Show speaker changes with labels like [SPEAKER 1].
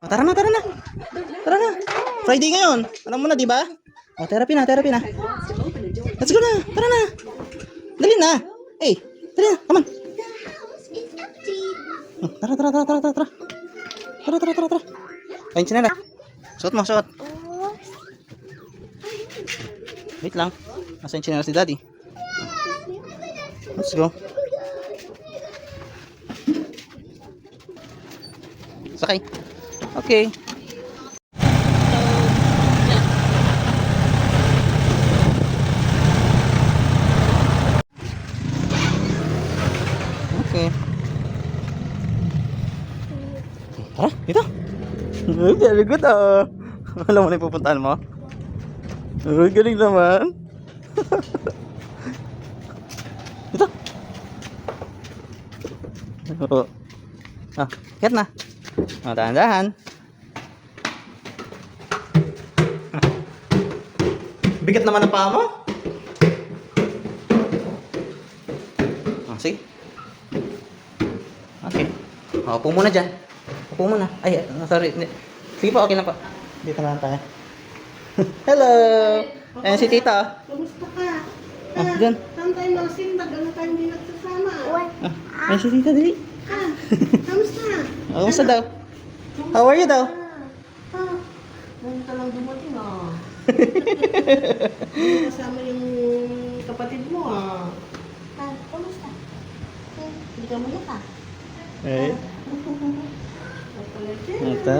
[SPEAKER 1] Oh, tara na, tara na. Tara na. Friday ngayon. Alam mo na, di ba? Oh, therapy na, therapy na. Let's go na. Tara na. Dali na. Hey, dali na. Come on. Tara, tara, tara, tara, tara. Tara, tara, tara, tara. Ayun, sinala. Suot mo, suot. Wait lang. Nasa yung sinala si daddy. Let's go. Sakay. Okay. Okay. Tara, dito. Ay, very good ah. Alam mo na yung pupuntahan mo? Ay, galing naman. Dito. Oo. Ah, ket na. Oh, dahan-dahan. Bigat naman ang paa mo. Oh, sige. Okay. Oh, upo muna dyan. Upo muna. Ay, sorry. Sige po, okay na po. Dito na lang tayo. Hello! Ayan si tita.
[SPEAKER 2] Kumusta ka?
[SPEAKER 1] Oh, dyan.
[SPEAKER 2] Saan tayo nasin? Tagal na tayo hindi nagsasama.
[SPEAKER 1] Ayan si tita, dali.
[SPEAKER 2] Kamusta?
[SPEAKER 1] Oh, kamusta daw? How are you daw?
[SPEAKER 2] Ngayon ka lang dumating kasama yung kapatid mo
[SPEAKER 3] Kamusta? Hindi ka muna ka.
[SPEAKER 1] Eh,
[SPEAKER 2] Kapalagyan.
[SPEAKER 1] ito.